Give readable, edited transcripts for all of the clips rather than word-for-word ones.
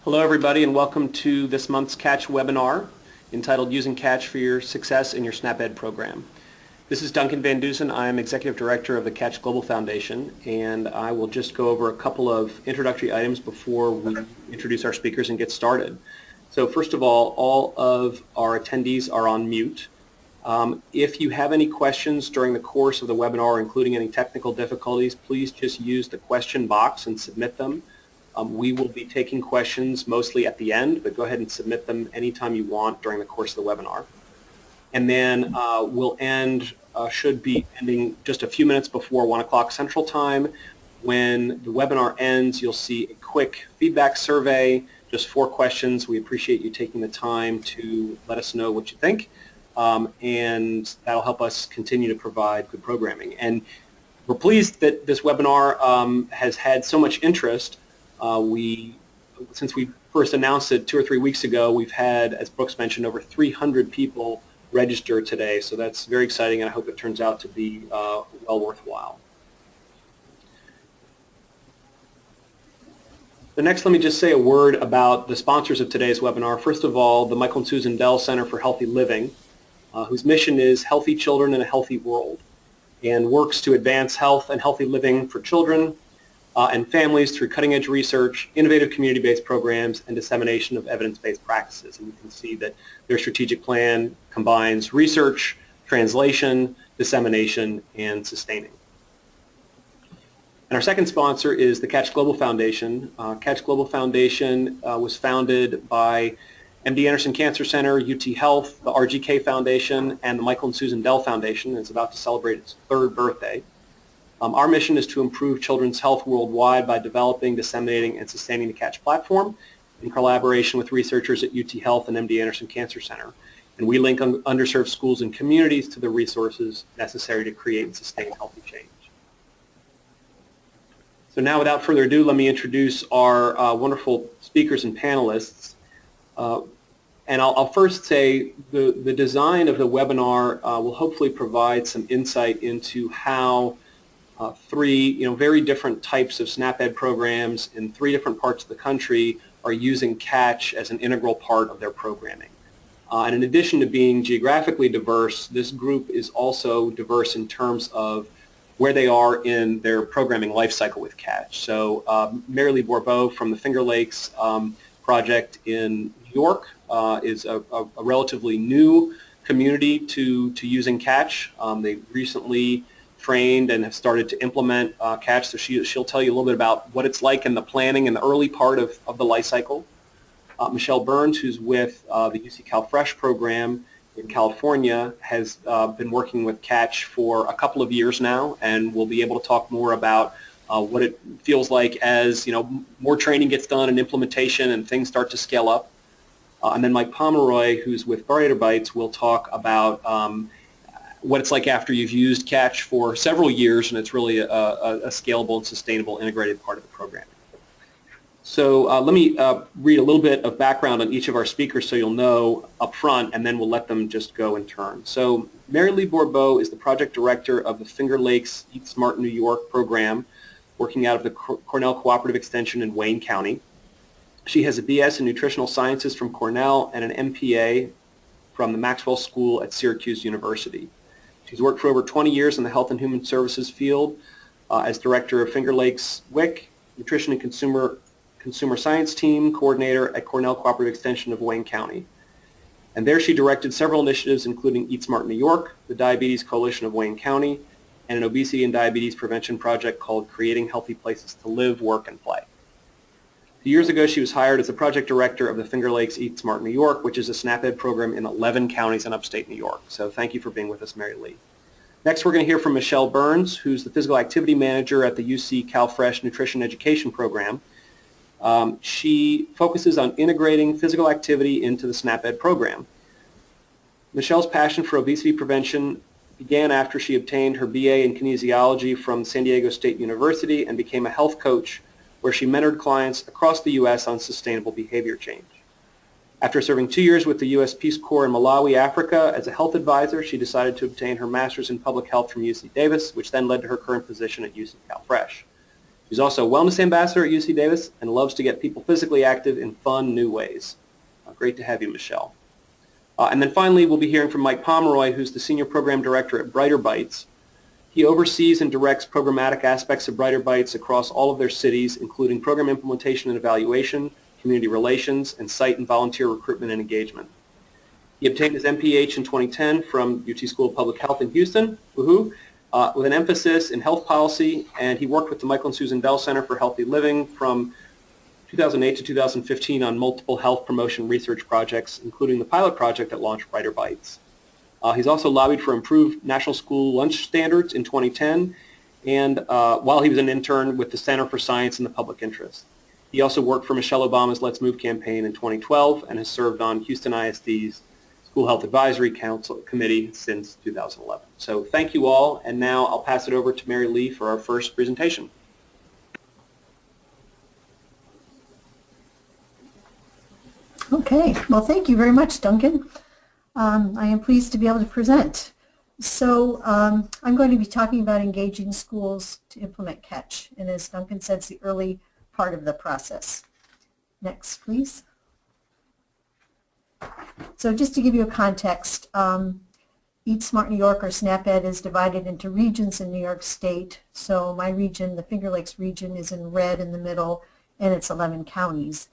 Hello everybody and welcome to this month's Catch webinar entitled Using Catch for Your Success in Your SNAP-Ed Program. This is Duncan Van Dusen. I am Executive Director of the Catch Global Foundation, and I will just go over a couple of introductory items before we introduce our speakers and get started. So first of all of our attendees are on mute. If you have any questions during the course of the webinar, including any technical difficulties, please just use the question box and submit them. We will be taking questions mostly at the end, but go ahead and submit them anytime you want during the course of the webinar. And then we'll should be ending just a few minutes before 1 o'clock Central Time. When the webinar ends, you'll see a quick feedback survey, just 4 questions. We appreciate you taking the time to let us know what you think, and that'll help us continue to provide good programming. And we're pleased that this webinar has had so much interest. Since we first announced it 2 or 3 weeks ago, we've had, as Brooks mentioned, over 300 people register today. So that's very exciting, and I hope it turns out to be well worthwhile. Next, let me just say a word about the sponsors of today's webinar. First of all, the Michael and Susan Dell Center for Healthy Living, whose mission is Healthy Children in a Healthy World, and works to advance health and healthy living for children and families through cutting-edge research, innovative community-based programs, and dissemination of evidence-based practices. And you can see that their strategic plan combines research, translation, dissemination, and sustaining. And our second sponsor is the Catch Global Foundation. Catch Global Foundation was founded by MD Anderson Cancer Center, UT Health, the RGK Foundation, and the Michael and Susan Dell Foundation, and it's about to celebrate its 3rd birthday. Our mission is to improve children's health worldwide by developing, disseminating, and sustaining the Catch platform in collaboration with researchers at UT Health and MD Anderson Cancer Center. And we link underserved schools and communities to the resources necessary to create and sustain healthy change. So now, without further ado, let me introduce our wonderful speakers and panelists. And I'll first say the design of the webinar will hopefully provide some insight into how 3 very different types of SNAP-Ed programs in 3 different parts of the country are using Catch as an integral part of their programming. And in addition to being geographically diverse, this group is also diverse in terms of where they are in their programming life cycle with Catch. So Lee Bourbeau from the Finger Lakes project in New York is a relatively new community to using Catch. They recently trained and have started to implement Catch, so she'll tell you a little bit about what it's like in the planning and the early part of the life cycle. Michele Byrnes, who's with the UC CalFresh program in California, has been working with Catch for a couple of years now, and we'll be able to talk more about what it feels like as more training gets done and implementation and things start to scale up. And then Mike Pomeroy, who's with Variator Bytes, will talk about what it's like after you've used Catch for several years and it's really a scalable and sustainable integrated part of the program. So let me read a little bit of background on each of our speakers so you'll know up front, and then we'll let them just go in turn. So Lee Bourbeau is the project director of the Finger Lakes Eat Smart New York program, working out of the Cornell Cooperative Extension in Wayne County. She has a BS in Nutritional Sciences from Cornell and an MPA from the Maxwell School at Syracuse University. She's worked for over 20 years in the health and human services field as director of Finger Lakes WIC, Nutrition and Consumer Science Team Coordinator at Cornell Cooperative Extension of Wayne County. And there she directed several initiatives including Eat Smart New York, the Diabetes Coalition of Wayne County, and an obesity and diabetes prevention project called Creating Healthy Places to Live, Work, and Play. A few years ago, she was hired as the project director of the Finger Lakes Eat Smart New York, which is a SNAP-Ed program in 11 counties in upstate New York. So thank you for being with us, Lee. Next, we're going to hear from Michele Byrnes, who's the physical activity manager at the UC CalFresh Nutrition Education program. She focuses on integrating physical activity into the SNAP-Ed program. Michele's passion for obesity prevention began after she obtained her BA in kinesiology from San Diego State University and became a health coach where she mentored clients across the U.S. on sustainable behavior change. After serving 2 years with the U.S. Peace Corps in Malawi, Africa, as a health advisor, she decided to obtain her master's in public health from UC Davis, which then led to her current position at UC CalFresh. She's also a wellness ambassador at UC Davis and loves to get people physically active in fun, new ways. Great to have you, Michele. And then finally, we'll be hearing from Mike Pomeroy, who's the Senior Program Director at Brighter Bites. He oversees and directs programmatic aspects of Brighter Bites across all of their cities, including program implementation and evaluation, community relations, and site and volunteer recruitment and engagement. He obtained his MPH in 2010 from UT School of Public Health in Houston, with an emphasis in health policy, and he worked with the Michael and Susan Bell Center for Healthy Living from 2008 to 2015 on multiple health promotion research projects, including the pilot project that launched Brighter Bites. He's also lobbied for improved national school lunch standards in 2010, and while he was an intern with the Center for Science in the Public Interest. He also worked for Michelle Obama's Let's Move campaign in 2012 and has served on Houston ISD's School Health Advisory Council Committee since 2011. So thank you all, and now I'll pass it over to Mary Lee for our first presentation. Okay, well, thank you very much, Duncan. I am pleased to be able to present. So I'm going to be talking about engaging schools to implement CATCH, and as Duncan said, it's the early part of the process. Next, please. So just to give you a context, Eat Smart New York, or SNAP-Ed, is divided into regions in New York State. So my region, the Finger Lakes region, is in red in the middle, and it's 11 counties.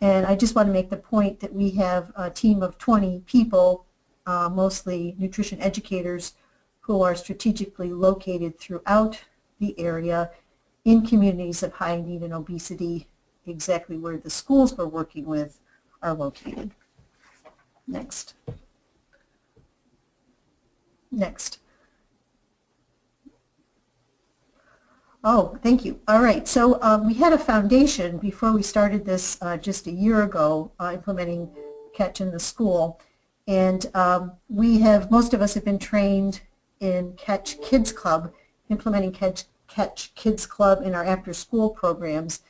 And I just want to make the point that we have a team of 20 people, mostly nutrition educators, who are strategically located throughout the area in communities of high need and obesity, exactly where the schools we're working with are located. Next. Next. Oh, thank you. All right, so we had a foundation before we started this just a year ago, implementing CATCH in the school. And most of us have been trained in CATCH Kids Club, implementing CATCH Kids Club in our after-school programs.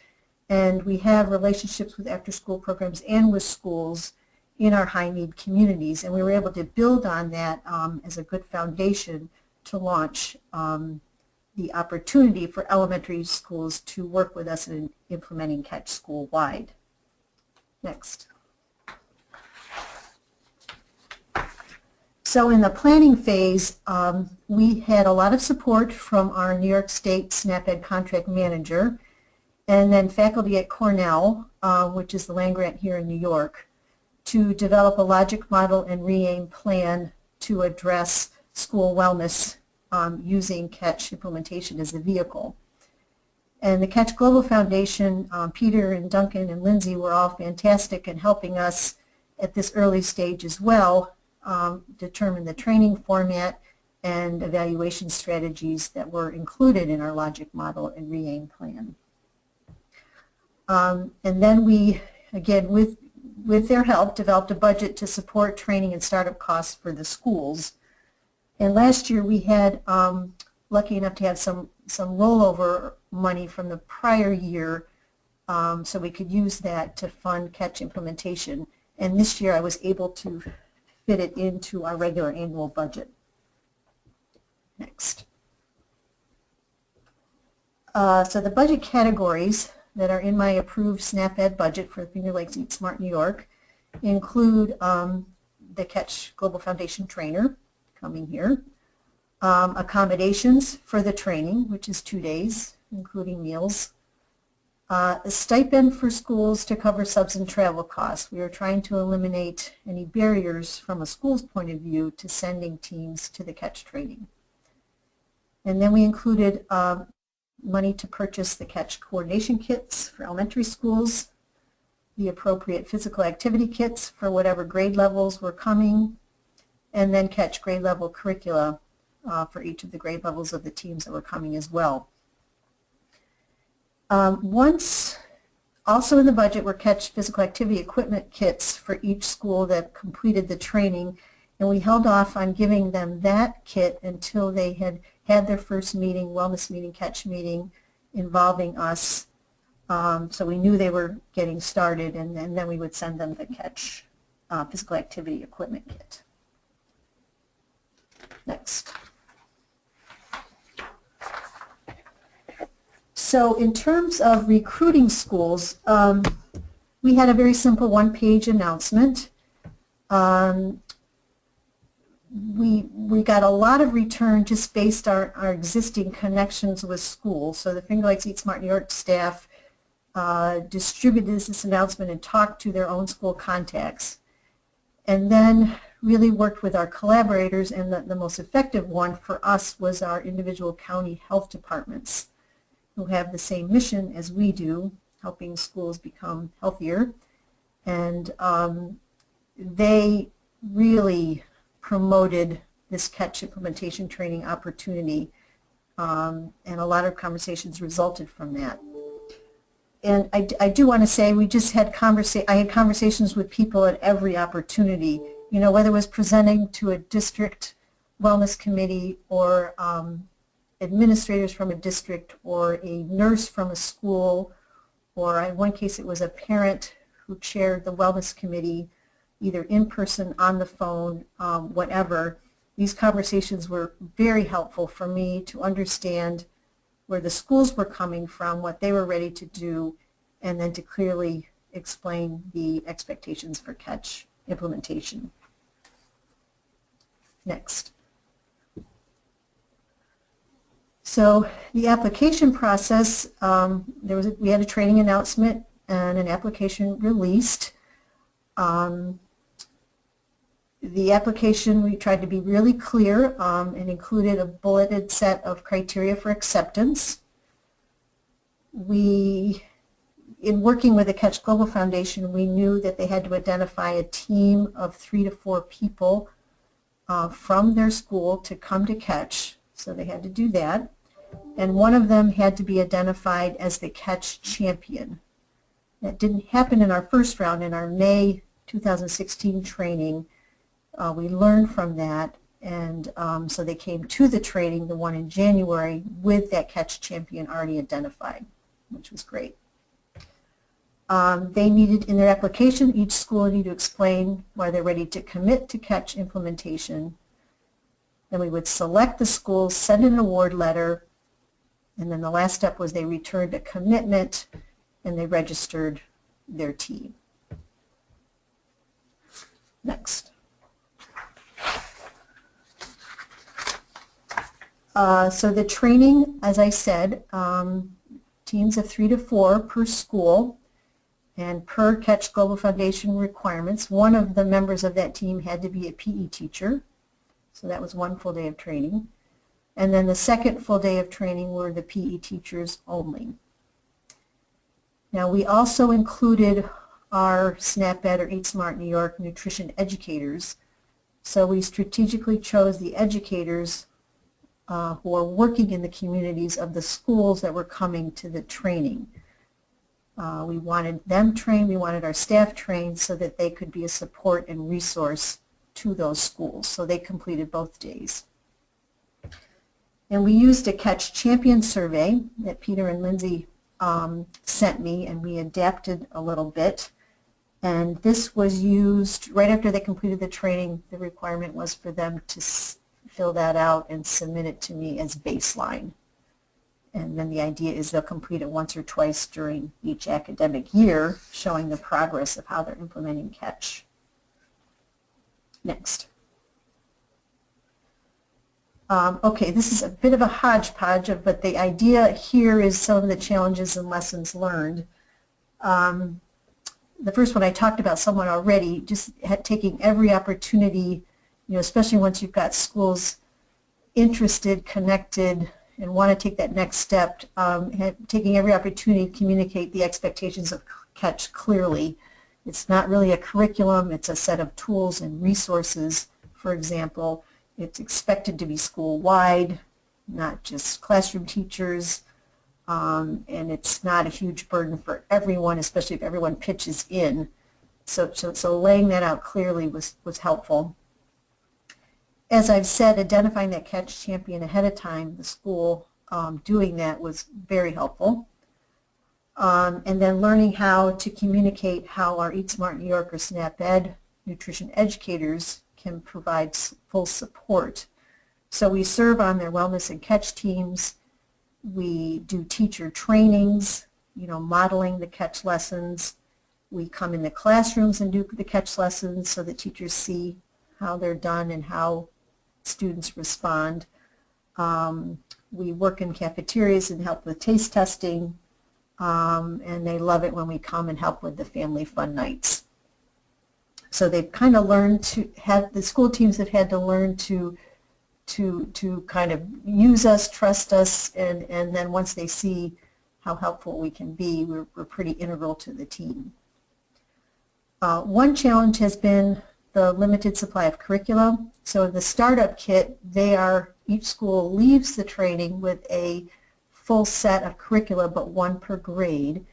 And we have relationships with after-school programs and with schools in our high-need communities. And we were able to build on that as a good foundation to launch the opportunity for elementary schools to work with us in implementing CATCH school-wide. Next. So in the planning phase, we had a lot of support from our New York State SNAP-Ed contract manager, and then faculty at Cornell, which is the land grant here in New York, to develop a logic model and re-aim plan to address school wellness using CATCH implementation as the vehicle. And the CATCH Global Foundation, Peter and Duncan and Lindsay were all fantastic in helping us at this early stage as well determine the training format and evaluation strategies that were included in our logic model and re-aim plan. And then we, again, with their help, developed a budget to support training and startup costs for the schools. And last year we had, lucky enough to have some rollover money from the prior year, so we could use that to fund CATCH implementation. And this year I was able to fit it into our regular annual budget. Next. So the budget categories that are in my approved SNAP-Ed budget for Finger Lakes Eat Smart New York include the CATCH Global Foundation trainer coming here, accommodations for the training, which is 2 days, including meals, a stipend for schools to cover subs and travel costs. We are trying to eliminate any barriers from a school's point of view to sending teams to the CATCH training. And then we included money to purchase the CATCH coordination kits for elementary schools, the appropriate physical activity kits for whatever grade levels were coming, and then CATCH grade level curricula for each of the grade levels of the teams that were coming as well. Once also in the budget were CATCH physical activity equipment kits for each school that completed the training, and we held off on giving them that kit until they had had their first meeting, wellness meeting, CATCH meeting, involving us. So we knew they were getting started, and then we would send them the CATCH physical activity equipment kit. Next. So in terms of recruiting schools, we had a very simple one-page announcement. We got a lot of return just based on our existing connections with schools. So the Finger Lakes Eat Smart New York staff distributed this announcement and talked to their own school contacts. And then really worked with our collaborators, and the most effective one for us was our individual county health departments, who have the same mission as we do, helping schools become healthier. And they really promoted this catch implementation training opportunity, and a lot of conversations resulted from that. And I do want to say we just had I had conversations with people at every opportunity, you know, whether it was presenting to a district wellness committee or administrators from a district or a nurse from a school, or in one case it was a parent who chaired the wellness committee, either in person, on the phone, whatever. These conversations were very helpful for me to understand where the schools were coming from, what they were ready to do, and then to clearly explain the expectations for catch implementation. Next. So the application process, we had a training announcement and an application released. The application, we tried to be really clear and included a bulleted set of criteria for acceptance. In working with the Catch Global Foundation, we knew that they had to identify a team of 3 to 4 people from their school to come to Catch, so they had to do that. And one of them had to be identified as the Catch champion. That didn't happen in our first round. In our May 2016 training, we learned from that, and so they came to the training, the one in January, with that Catch champion already identified, which was great. They needed, in their application, each school needed to explain why they're ready to commit to Catch implementation. Then we would select the schools, send an award letter, and then the last step was they returned a commitment and they registered their team. Next. So the training, as I said, teams of 3 to 4 per school, and per Catch Global Foundation requirements, one of the members of that team had to be a PE teacher, so that was 1 full day of training. And then the second full day of training were the PE teachers only. Now we also included our SNAP-Ed or Eat Smart New York nutrition educators, so we strategically chose the educators who are working in the communities of the schools that were coming to the training. We wanted them trained, we wanted our staff trained so that they could be a support and resource to those schools. So they completed both days. And we used a Catch Champion survey that Peter and Lindsay sent me, and we adapted a little bit. And this was used right after they completed the training. The requirement was for them to fill that out and submit it to me as baseline. And then the idea is they'll complete it once or twice during each academic year, showing the progress of how they're implementing Catch. Next. Okay, this is a bit of a hodgepodge, but the idea here is some of the challenges and lessons learned. The first one I talked about somewhat already, just taking every opportunity, you know, especially once you've got schools interested, connected, and want to take that next step, taking every opportunity to communicate the expectations of Catch clearly. It's not really a curriculum, it's a set of tools and resources. For example, it's expected to be school-wide, not just classroom teachers, and it's not a huge burden for everyone, especially if everyone pitches in. So laying that out clearly was helpful. As I've said, identifying that Catch champion ahead of time, the school doing that was very helpful. And then learning how to communicate how our Eat Smart New York or SNAP-Ed nutrition educators can provide full support. So we serve on their wellness and Catch teams. We do teacher trainings, modeling the catch lessons. We come in the classrooms and do the catch lessons so that teachers see how they're done and how students respond. We work in cafeterias and help with taste testing, and they love it when we come and help with the family fun nights. So they've kind of learned to have, the school teams have had to learn to kind of use us, trust us, and then once they see how helpful we can be, we're pretty integral to the team. One challenge has been the limited supply of curriculum. So in the startup kit, each school leaves the training with a full set of curricula, but one per grade.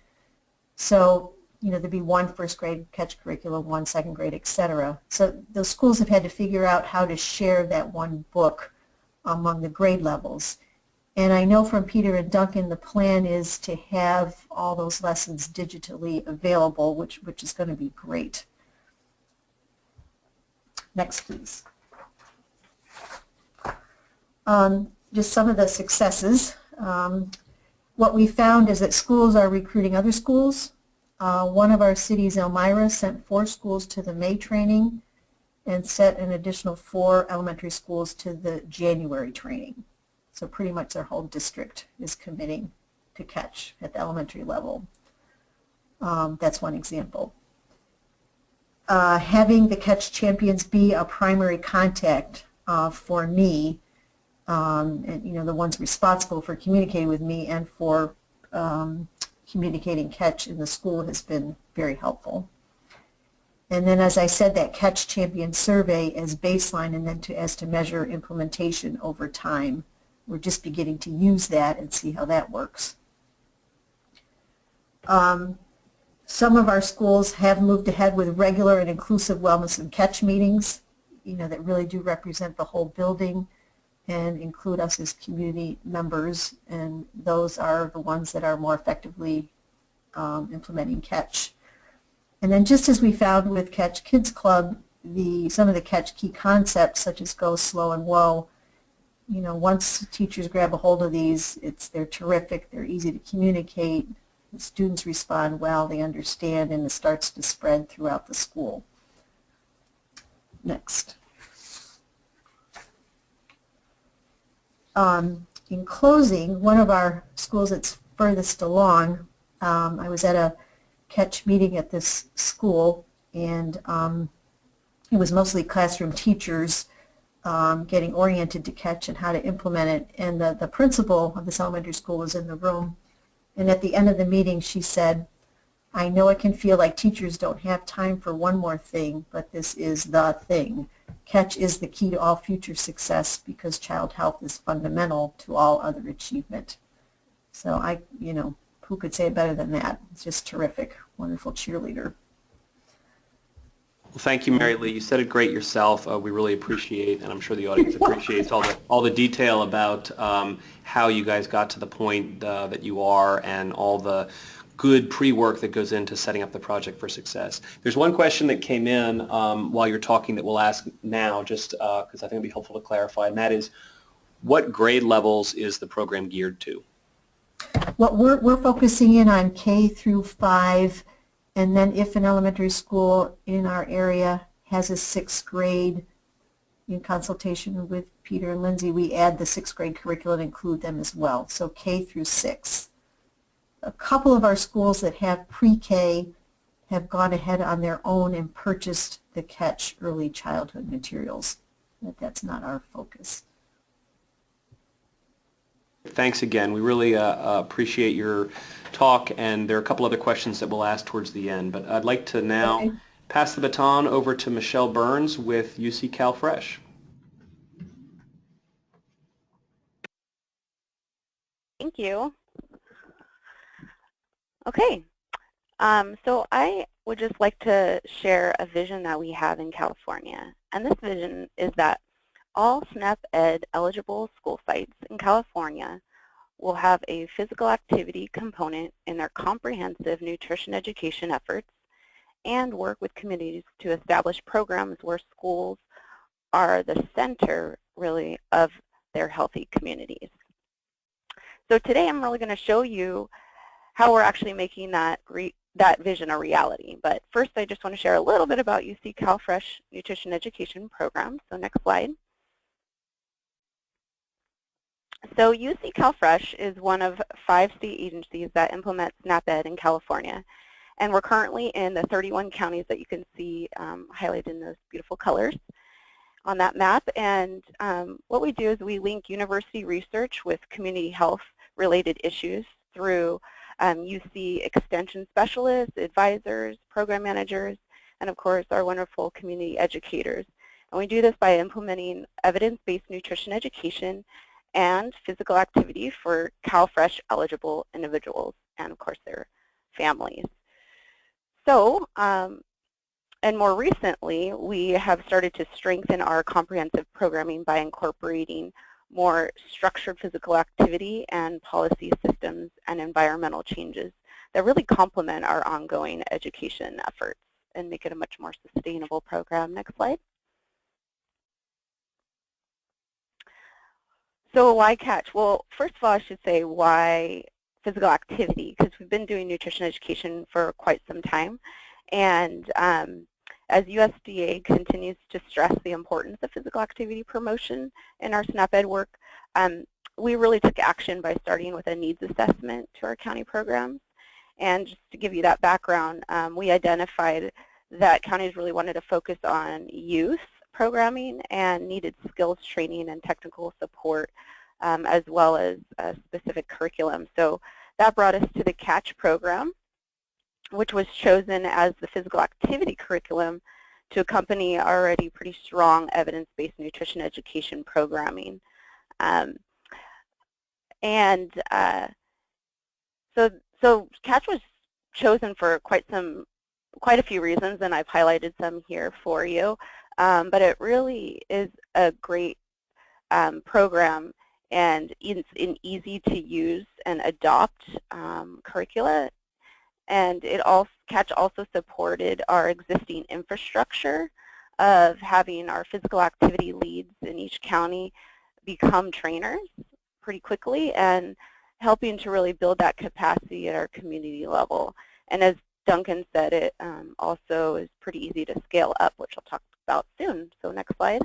So, there'd be one first grade catch curriculum, one second grade, etc. So those schools have had to figure out how to share that one book among the grade levels. And I know from Peter and Duncan, the plan is to have all those lessons digitally available, which is going to be great. Next, please. Just some of the successes. What we found is that schools are recruiting other schools. One of our cities, Elmira, sent 4 schools to the May training and sent an additional 4 elementary schools to the January training. So pretty much their whole district is committing to catch at the elementary level. That's one example. Having the catch champions be a primary contact for me, and the ones responsible for communicating with me and for communicating catch in the school has been very helpful. And then, as I said, that catch champion survey as baseline, and then as to measure implementation over time. We're just beginning to use that and see how that works. Some of our schools have moved ahead with regular and inclusive wellness and catch meetings, that really do represent the whole building and include us as community members, and those are the ones that are more effectively implementing catch. And then, just as we found with Catch Kids Club, some of the catch key concepts such as go, slow, and whoa, once teachers grab a hold of these, they're terrific, they're easy to communicate, the students respond well, they understand, and it starts to spread throughout the school. Next. In closing, one of our schools that's furthest along, I was at a catch meeting at this school, and it was mostly classroom teachers getting oriented to catch and how to implement it. And the principal of this elementary school was in the room, and at the end of the meeting she said, "I know it can feel like teachers don't have time for one more thing, but this is the thing. Catch is the key to all future success because child health is fundamental to all other achievement." So who could say it better than that? It's just terrific, wonderful cheerleader. Well, thank you, Mary Lee. You said it great yourself. We really appreciate, and I'm sure the audience appreciates all the detail about how you guys got to the point that you are, and all the good pre-work that goes into setting up the project for success. There's one question that came in while you're talking that we'll ask now, just because I think it'd be helpful to clarify, and that is, what grade levels is the program geared to? Well, we're focusing in on K through 5, and then if an elementary school in our area has a 6th grade, in consultation with Peter and Lindsay, we add the 6th grade curriculum and include them as well, so K through 6. A couple of our schools that have pre-K have gone ahead on their own and purchased the Catch early childhood materials, but that's not our focus. Thanks again. We really appreciate your talk, and there are a couple other questions that we'll ask towards the end, but I'd like to now pass the baton over to Michele Byrnes with UC CalFresh. Thank you. Okay, so I would just like to share a vision that we have in California, and this vision is that all SNAP-Ed eligible school sites in California will have a physical activity component in their comprehensive nutrition education efforts, and work with communities to establish programs where schools are the center, really, of their healthy communities. So today I'm really going to show you how we're actually making that vision a reality. But first I just want to share a little bit about UC CalFresh Nutrition Education Program. So next slide. So UC CalFresh is one of 5 state agencies that implement SNAP-Ed in California. And we're currently in the 31 counties that you can see highlighted in those beautiful colors on that map. And what we do is we link university research with community health related issues through UC extension specialists, advisors, program managers, and of course our wonderful community educators. And we do this by implementing evidence-based nutrition education and physical activity for CalFresh eligible individuals and of course their families. So, and more recently, we have started to strengthen our comprehensive programming by incorporating more structured physical activity and policy systems and environmental changes that really complement our ongoing education efforts and make it a much more sustainable program. Next slide. So why catch? Well, first of all, I should say why physical activity, because we've been doing nutrition education for quite some time. And as USDA continues to stress the importance of physical activity promotion in our SNAP-Ed work, we really took action by starting with a needs assessment to our county programs. And just to give you that background, we identified that counties really wanted to focus on youth programming and needed skills training and technical support as well as a specific curriculum. So that brought us to the CATCH program, which was chosen as the physical activity curriculum to accompany already pretty strong evidence-based nutrition education programming. So CATCH was chosen for quite a few reasons, and I've highlighted some here for you. But it really is a great program, and it's an easy to use and adopt curricula. And CATCH also supported our existing infrastructure of having our physical activity leads in each county become trainers pretty quickly and helping to really build that capacity at our community level. And as Duncan said, it also is pretty easy to scale up, which I'll talk about soon. So next slide.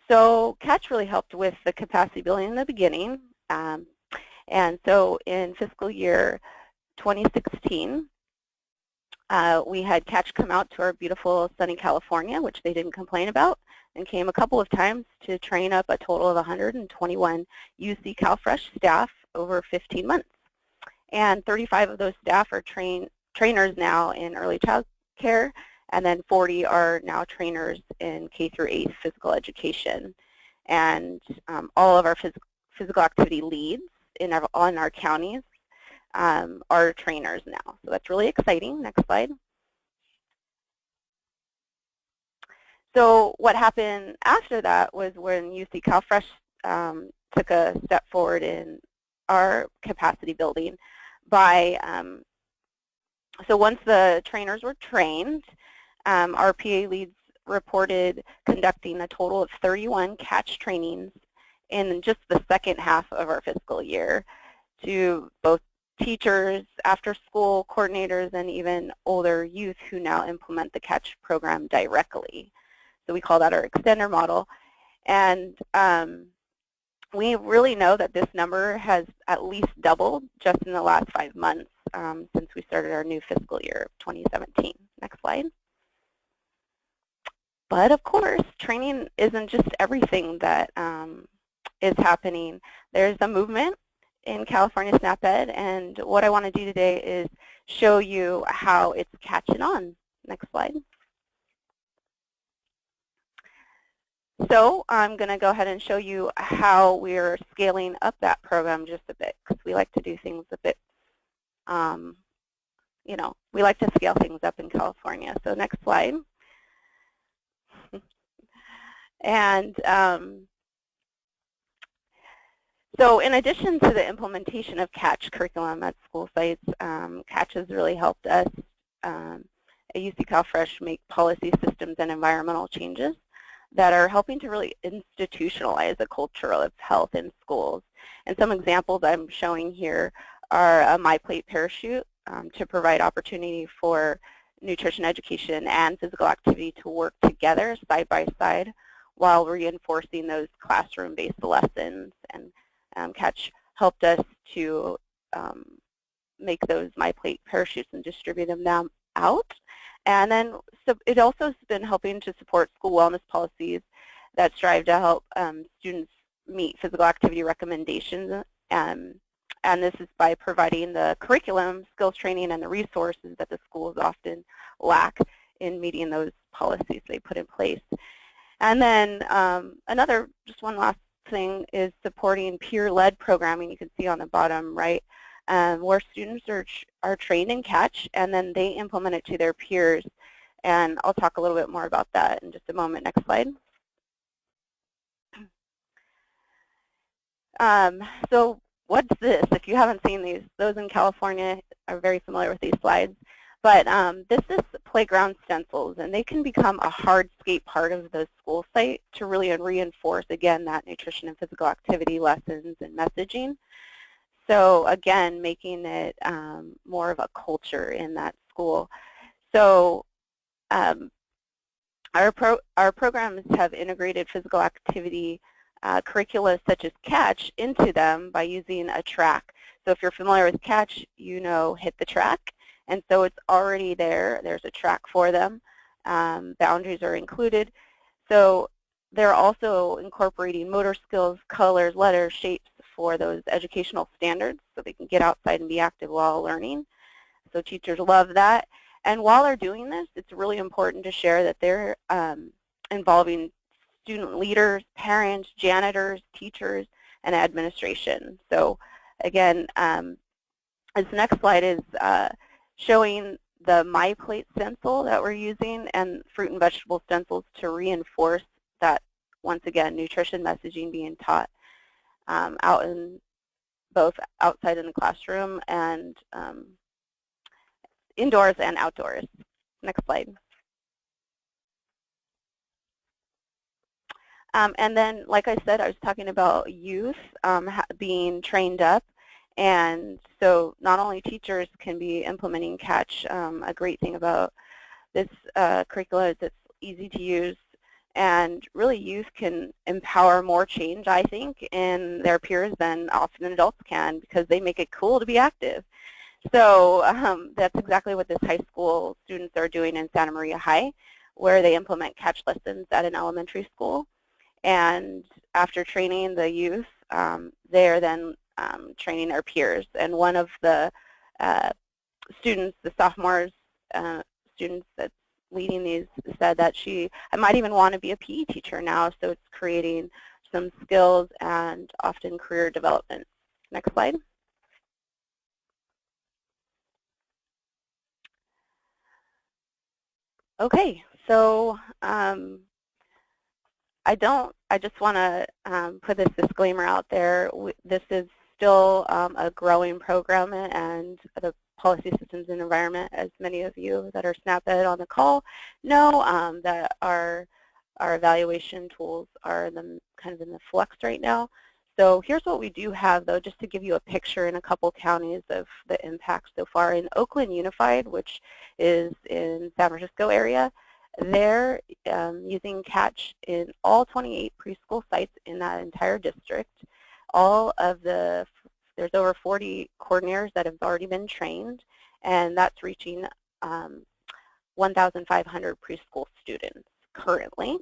So CATCH really helped with the capacity building in the beginning. And so in fiscal year 2016, we had CATCH come out to our beautiful sunny California, which they didn't complain about, and came a couple of times to train up a total of 121 UC CalFresh staff over 15 months. And 35 of those staff are trainers now in early child care, and then 40 are now trainers in K through 8 physical education. And all of our physical activity leads on our counties are trainers now. So that's really exciting. Next slide. So what happened after that was when UC CalFresh took a step forward in our capacity building by, so once the trainers were trained, our PA leads reported conducting a total of 31 CATCH trainings in just the second half of our fiscal year to both teachers, after-school coordinators, and even older youth who now implement the CATCH program directly. So we call that our extender model. And we really know that this number has at least doubled just in the last 5 months since we started our new fiscal year of 2017. Next slide. But of course, training isn't just everything that is happening. There's a movement in California SNAP-Ed, and what I want to do today is show you how it's catching on. Next slide. So I'm going to go ahead and show you how we're scaling up that program just a bit, because we like to do things a bit, you know, we like to scale things up in California. So next slide. And so in addition to the implementation of CATCH curriculum at school sites, CATCH has really helped us at UC CalFresh make policy systems and environmental changes that are helping to really institutionalize a culture of health in schools. And some examples I'm showing here are a My Plate parachute to provide opportunity for nutrition education and physical activity to work together side by side while reinforcing those classroom-based lessons. And Catch helped us to make those My Plate parachutes and distribute them out. And then so it also has been helping to support school wellness policies that strive to help students meet physical activity recommendations. And this is by providing the curriculum, skills training, and the resources that the schools often lack in meeting those policies they put in place. And then just one last thing is supporting peer-led programming. You can see on the bottom right, where students are trained in Catch, and then they implement it to their peers. And I'll talk a little bit more about that in just a moment. Next slide. So what's this? If you haven't seen these, those in California are very familiar with these slides. But this is playground stencils, and they can become a hardscape part of the school site to really reinforce, again, that nutrition and physical activity lessons and messaging. So again, making it more of a culture in that school. So our programs have integrated physical activity curricula such as Catch into them by using a track. So if you're familiar with Catch, you know Hit the Track. And so it's already there. There's a track for them. Boundaries are included. So they're also incorporating motor skills, colors, letters, shapes for those educational standards so they can get outside and be active while learning. So teachers love that. And while they're doing this, it's really important to share that they're involving student leaders, parents, janitors, teachers, and administration. So again, this next slide is showing the My Plate stencil that we're using and fruit and vegetable stencils to reinforce that, once again, nutrition messaging being taught out in both outside in the classroom and indoors and outdoors. Next slide. And then, like I said, I was talking about youth being trained up. And so not only teachers can be implementing Catch, a great thing about this curricula is it's easy to use, and really youth can empower more change, I think, in their peers than often adults can, because they make it cool to be active. So that's exactly what this high school students are doing in Santa Maria High, where they implement Catch lessons at an elementary school. And after training the youth, they're then training their peers. And one of the students, the sophomores, students that's leading these, said that I might even want to be a PE teacher now, so it's creating some skills and often career development. Next slide. Okay, so I just want to put this disclaimer out there. This is still a growing program, and the Policy Systems and Environment, as many of you that are SNAP-Ed on the call know, that our evaluation tools are kind of in the flux right now. So here's what we do have, though, just to give you a picture in a couple counties of the impact so far. In Oakland Unified, which is in San Francisco area, they're using Catch in all 28 preschool sites in that entire district. There's over 40 coordinators that have already been trained, and that's reaching 1,500 preschool students currently.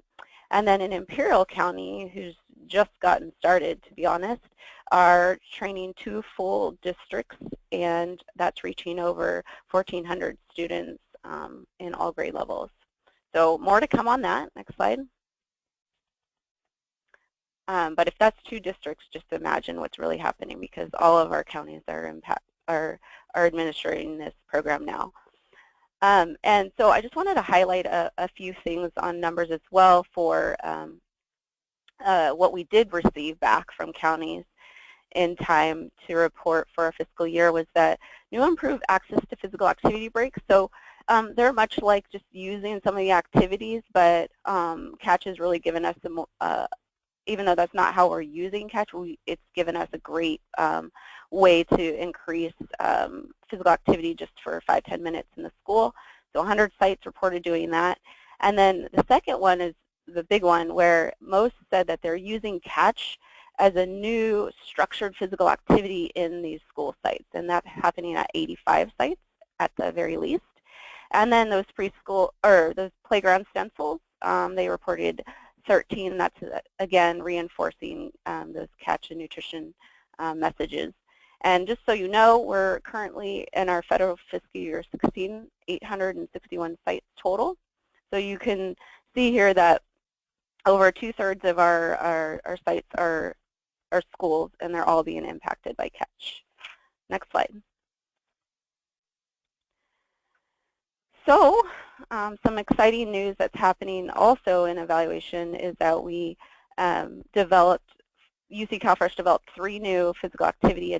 And then in Imperial County, who's just gotten started, to be honest, are training 2 full districts, and that's reaching over 1,400 students in all grade levels. So more to come on that. Next slide. But if that's 2 districts, just imagine what's really happening, because all of our counties are administering this program now. And so I just wanted to highlight a few things on numbers as well for what we did receive back from counties. in time to report for our fiscal year was that new improved access to physical activity breaks. So they're much like just using some of the activities, but Catch has really given us some, even though that's not how we're using Catch, it's given us a great way to increase physical activity just for 5-10 minutes in the school. So 100 sites reported doing that. And then the second one is the big one, where most said that they're using Catch as a new structured physical activity in these school sites, and that's happening at 85 sites at the very least. And then those preschool, or those playground stencils, they reported 13. That's, again, reinforcing those Catch and nutrition messages. And just so you know, we're currently in our federal fiscal year 16, 861 sites total. So you can see here that over 2/3 of our sites are schools, and they're all being impacted by Catch. Next slide. So some exciting news that's happening also in evaluation is that we UC CalFresh developed 3 new physical activity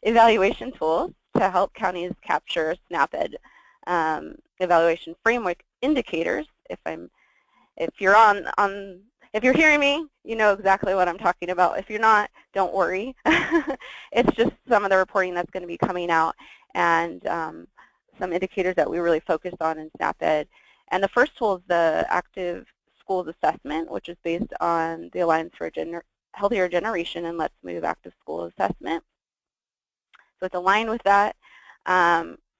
evaluation tools to help counties capture SNAP-Ed evaluation framework indicators. If you're hearing me, you know exactly what I'm talking about. If you're not, don't worry. It's just some of the reporting that's going to be coming out, and some indicators that we really focused on in SNAP-Ed. And the first tool is the Active Schools Assessment, which is based on the Alliance for a Healthier Generation and Let's Move Active School Assessment. So it's aligned with that.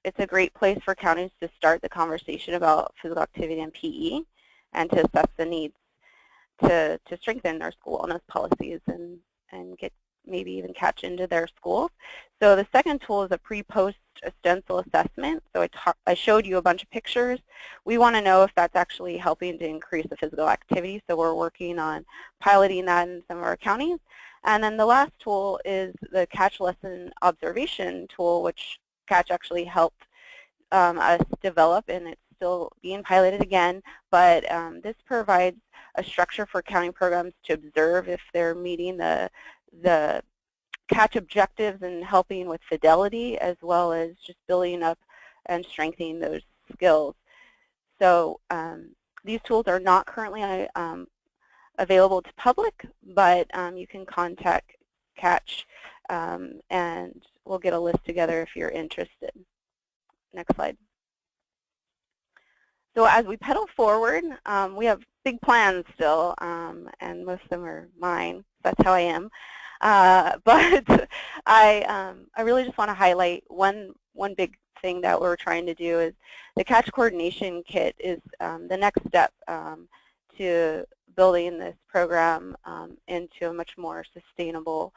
It's a great place for counties to start the conversation about physical activity and PE, and to assess the needs to strengthen their school wellness policies and get maybe even Catch into their schools. So the second tool is a pre-post stencil assessment. So I showed you a bunch of pictures. We want to know if that's actually helping to increase the physical activity, so we're working on piloting that in some of our counties. And then the last tool is the Catch lesson observation tool, which Catch actually helped us develop, and it's still being piloted again. But this provides a structure for county programs to observe if they're meeting the Catch objectives and helping with fidelity, as well as just building up and strengthening those skills. So these tools are not currently available to public, but you can contact Catch, and we'll get a list together if you're interested. Next slide. So as we pedal forward, we have big plans still, and most of them are mine. That's how I am. But I really just want to highlight one big thing that we're trying to do is the Catch Coordination Kit is the next step to building this program into a much more sustainable,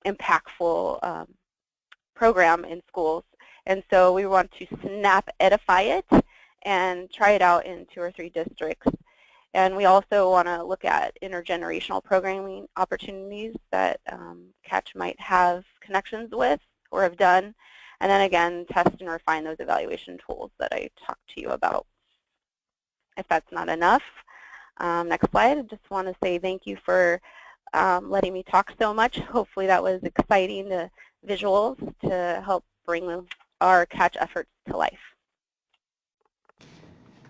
impactful program in schools. And so we want to SNAP-Edify it and try it out in 2 or 3 districts. And we also want to look at intergenerational programming opportunities that Catch might have connections with or have done. And then again, test and refine those evaluation tools that I talked to you about. If that's not enough, next slide. I just want to say thank you for letting me talk so much. Hopefully that was exciting, the visuals, to help bring our Catch efforts to life.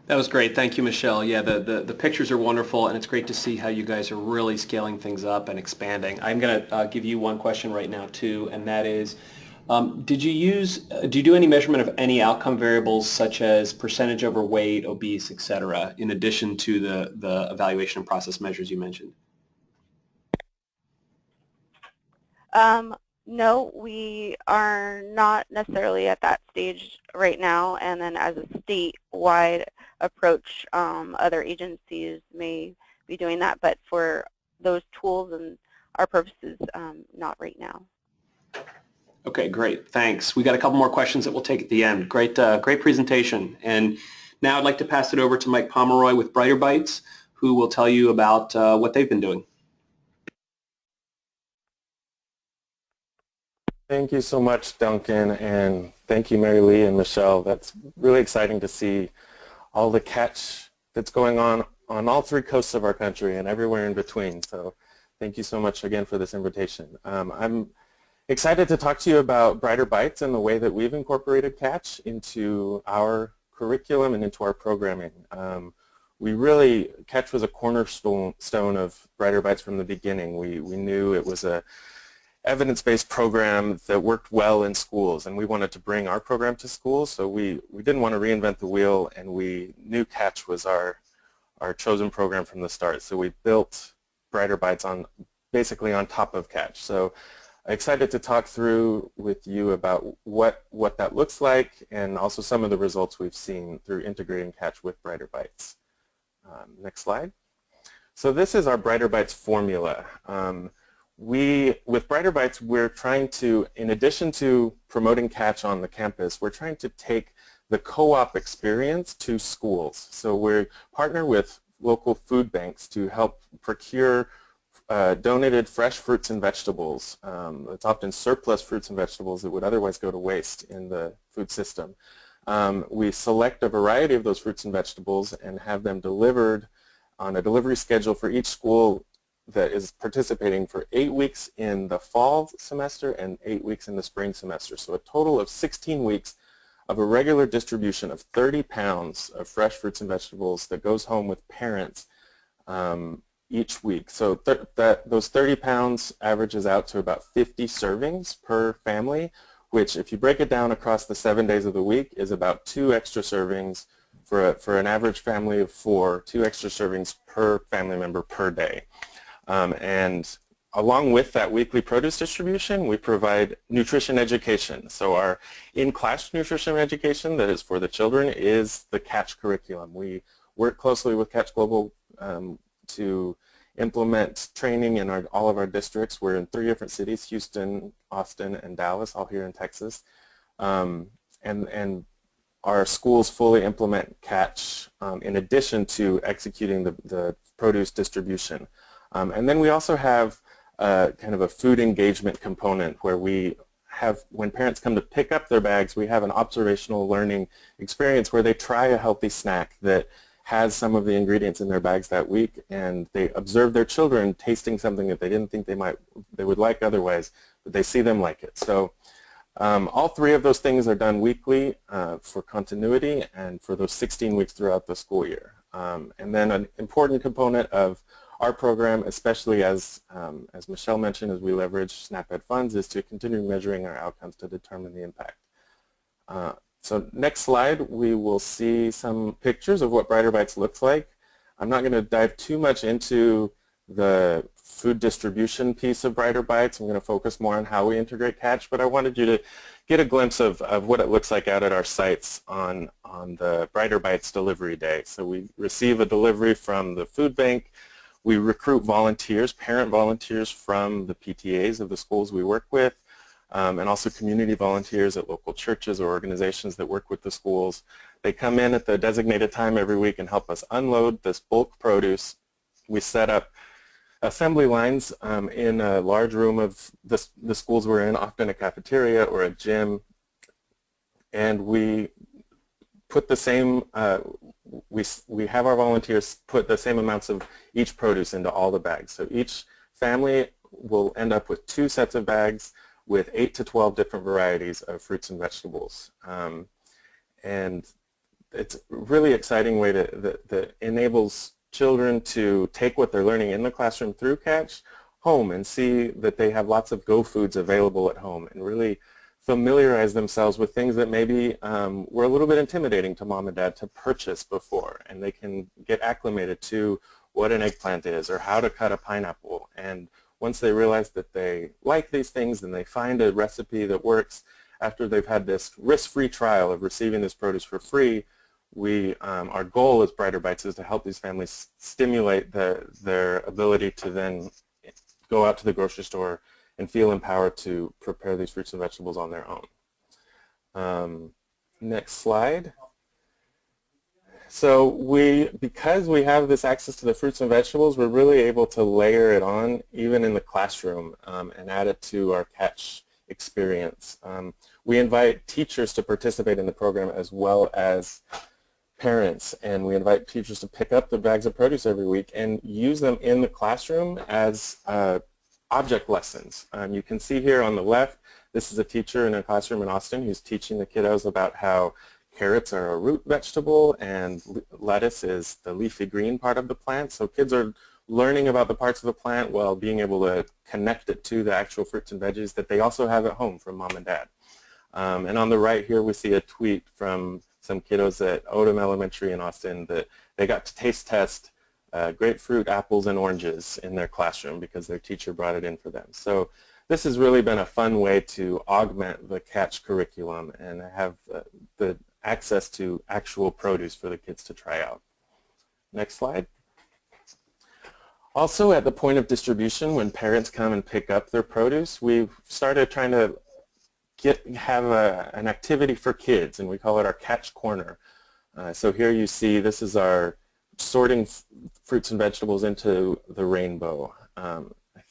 That was great. Thank you, Michele. Yeah, the pictures are wonderful, and it's great to see how you guys are really scaling things up and expanding. I'm going to give you one question right now, too, and that is, do you do any measurement of any outcome variables such as percentage overweight, obese, et cetera, in addition to the evaluation and process measures you mentioned? No, we are not necessarily at that stage right now, and then as a statewide approach, other agencies may be doing that, but for those tools and our purposes, not right now. Okay, great. Thanks. We got a couple more questions that we'll take at the end. Great presentation. And now I'd like to pass it over to Mike Pomeroy with Brighter Bites, who will tell you about what they've been doing. Thank you so much, Duncan, and thank you, Mary Lee and Michele. That's really exciting to see all the Catch that's going on all 3 coasts of our country and everywhere in between. So Thank you so much again for this invitation. I'm excited to talk to you about Brighter Bites and the way that we've incorporated catch into our curriculum and into our programming. Catch was a cornerstone of Brighter Bites from the beginning. We knew it was a evidence-based program that worked well in schools, and we wanted to bring our program to schools, so we didn't want to reinvent the wheel, and we knew catch was our chosen program from the start. So we built Brighter Bites basically on top of catch. So excited to talk through with you about what that looks like, and also some of the results we've seen through integrating catch with Brighter Bites. Next slide. So this is our Brighter Bites formula. With Brighter Bites, we're trying to, in addition to promoting catch on the campus, we're trying to take the co-op experience to schools. So we partner with local food banks to help procure donated fresh fruits and vegetables. It's often surplus fruits and vegetables that would otherwise go to waste in the food system. We select a variety of those fruits and vegetables and have them delivered on a delivery schedule for each school that is participating for 8 weeks in the fall semester and 8 weeks in the spring semester. So a total of 16 weeks of a regular distribution of 30 pounds of fresh fruits and vegetables that goes home with parents each week. So those 30 pounds averages out to about 50 servings per family, which if you break it down across the 7 days of the week is about 2 extra servings for an average family of 4, 2 extra servings per family member per day. And along with that weekly produce distribution, we provide nutrition education. So our in-class nutrition education that is for the children is the catch curriculum. We work closely with Catch Global to implement training in all of our districts. We're in 3 different cities, Houston, Austin, and Dallas, all here in Texas. And our schools fully implement catch in addition to executing the produce distribution. And then we also have kind of a food engagement component where we have, when parents come to pick up their bags, we have an observational learning experience where they try a healthy snack that has some of the ingredients in their bags that week, and they observe their children tasting something that they didn't think they would like otherwise, but they see them like it. So all 3 of those things are done weekly for continuity and for those 16 weeks throughout the school year. And then an important component of our program, especially as Michele mentioned, as we leverage SNAP-Ed funds, is to continue measuring our outcomes to determine the impact. So next slide, we will see some pictures of what Brighter Bites looks like. I'm not going to dive too much into the food distribution piece of Brighter Bites. I'm going to focus more on how we integrate catch, but I wanted you to get a glimpse of what it looks like out at our sites on the Brighter Bites delivery day. So we receive a delivery from the food bank. We recruit volunteers, parent volunteers from the PTAs of the schools we work with, and also community volunteers at local churches or organizations that work with the schools. They come in at the designated time every week and help us unload this bulk produce. We set up assembly lines in a large room of the schools we're in, often a cafeteria or a gym, and we put the same, we have our volunteers put the same amounts of each produce into all the bags. So each family will end up with 2 sets of bags with 8 to 12 different varieties of fruits and vegetables. And it's a really exciting way that enables children to take what they're learning in the classroom through catch home and see that they have lots of go foods available at home and really familiarize themselves with things that maybe were a little bit intimidating to mom and dad to purchase before, and they can get acclimated to what an eggplant is or how to cut a pineapple. And once they realize that they like these things and they find a recipe that works after they've had this risk-free trial of receiving this produce for free, our goal as Brighter Bites is to help these families stimulate their ability to then go out to the grocery store and feel empowered to prepare these fruits and vegetables on their own. Next slide. So because we have this access to the fruits and vegetables, we're really able to layer it on even in the classroom and add it to our catch experience. We invite teachers to participate in the program as well as parents, and we invite teachers to pick up the bags of produce every week and use them in the classroom as object lessons. You can see here on the left, this is a teacher in a classroom in Austin who's teaching the kiddos about how carrots are a root vegetable and lettuce is the leafy green part of the plant. So kids are learning about the parts of the plant while being able to connect it to the actual fruits and veggies that they also have at home from mom and dad. And on the right here we see a tweet from some kiddos at Odom Elementary in Austin that they got to taste test grapefruit, apples, and oranges in their classroom because their teacher brought it in for them. So this has really been a fun way to augment the Catch curriculum and have the access to actual produce for the kids to try out. Next slide. Also at the point of distribution, when parents come and pick up their produce, we've started trying to have an activity for kids, and we call it our Catch Corner. So here you see this is our sorting fruits and vegetables into the rainbow. I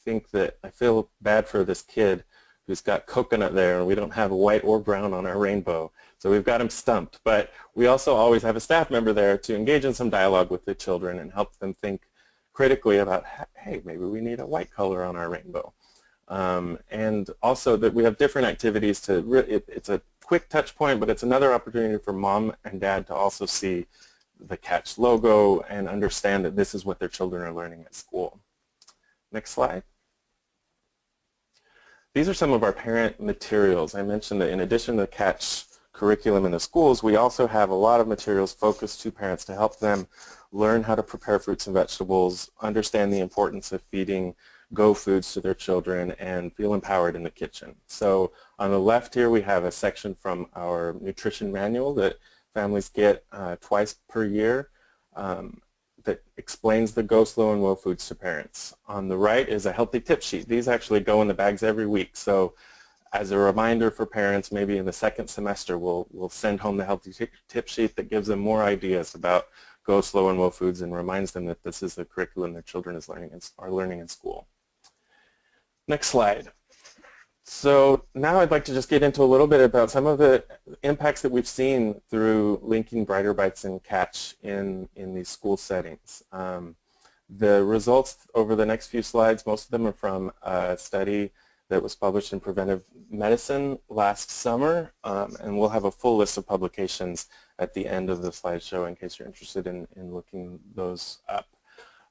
think that I feel bad for this kid who's got coconut there, and we don't have white or brown on our rainbow. So we've got him stumped. But we also always have a staff member there to engage in some dialogue with the children and help them think critically about, hey, maybe we need a white color on our rainbow. And also that we have different activities to, it's a quick touch point, but it's another opportunity for mom and dad to also see the Catch logo and understand that this is what their children are learning at school. Next slide. These are some of our parent materials. I mentioned that in addition to the Catch curriculum in the schools, we also have a lot of materials focused to parents to help them learn how to prepare fruits and vegetables, understand the importance of feeding Go foods to their children, and feel empowered in the kitchen. So on the left here we have a section from our nutrition manual that families get twice per year that explains the Go Slow and Whoa foods to parents. On the right is a healthy tip sheet. These actually go in the bags every week. So as a reminder for parents, maybe in the second semester we'll send home the healthy tip sheet that gives them more ideas about Go Slow and Whoa foods and reminds them that this is the curriculum their children are learning in school. Next slide. So now I'd like to just get into a little bit about some of the impacts that we've seen through linking Brighter Bites and Catch in these school settings. The results over the next few slides, most of them are from a study that was published in Preventive Medicine last summer, and we'll have a full list of publications at the end of the slideshow in case you're interested in looking those up.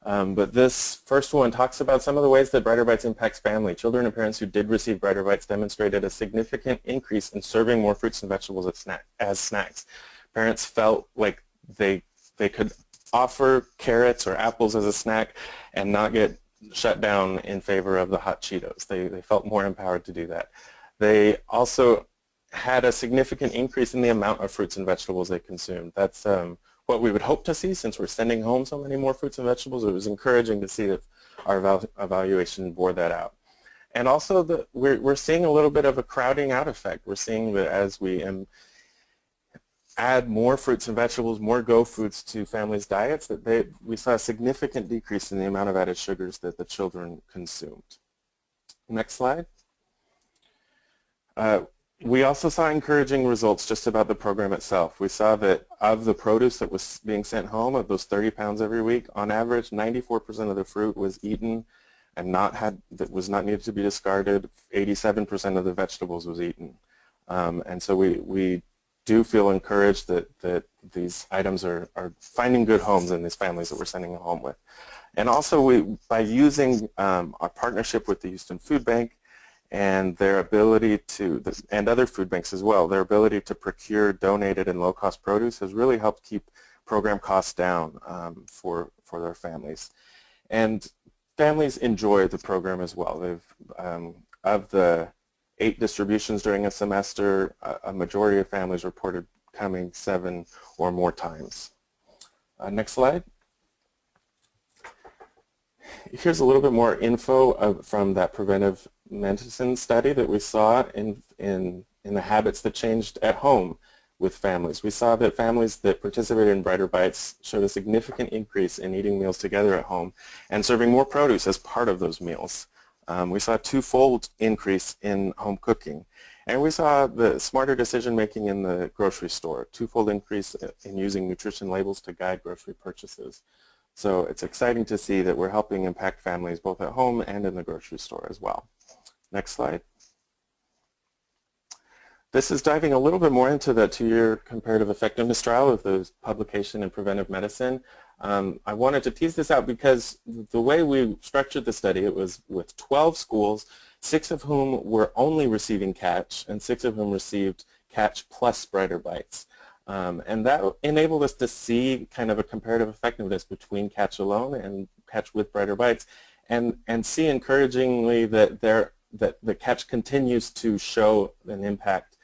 But this first one talks about some of the ways that Brighter Bites impacts family. Children and parents who did receive Brighter Bites demonstrated a significant increase in serving more fruits and vegetables as snacks. Parents felt like they could offer carrots or apples as a snack and not get shut down in favor of the hot Cheetos. They felt more empowered to do that. They also had a significant increase in the amount of fruits and vegetables they consumed. That's what we would hope to see since we're sending home so many more fruits and vegetables. It was encouraging to see that our evaluation bore that out. And also we're seeing a little bit of a crowding out effect. We're seeing that as we add more fruits and vegetables, more Go foods to families' diets, that we saw a significant decrease in the amount of added sugars that the children consumed. Next slide. We also saw encouraging results just about the program itself. We saw that of the produce that was being sent home, of those 30 pounds every week, on average 94% of the fruit was eaten and that was not needed to be discarded. 87% of the vegetables was eaten. And so we do feel encouraged that these items are finding good homes in these families that we're sending them home with. And also by using our partnership with the Houston Food Bank and their ability to, and other food banks as well, their ability to procure donated and low-cost produce has really helped keep program costs down for their families. And families enjoy the program as well. Of the 8 distributions during a semester, a majority of families reported coming 7 or more times. Next slide. Here's a little bit more info from that preventive medicine study that we saw in the habits that changed at home with families. We saw that families that participated in Brighter Bites showed a significant increase in eating meals together at home and serving more produce as part of those meals. We saw a 2-fold increase in home cooking. And we saw the smarter decision making in the grocery store, twofold increase in using nutrition labels to guide grocery purchases. So it's exciting to see that we're helping impact families both at home and in the grocery store as well. Next slide. This is diving a little bit more into the 2-year comparative effectiveness trial of the publication in preventive medicine. I wanted to tease this out because the way we structured the study, it was with 12 schools, 6 of whom were only receiving catch and 6 of whom received catch plus Brighter Bites. And that enabled us to see kind of a comparative effectiveness between catch alone and catch with Brighter Bites, and see encouragingly that the catch continues to show an impact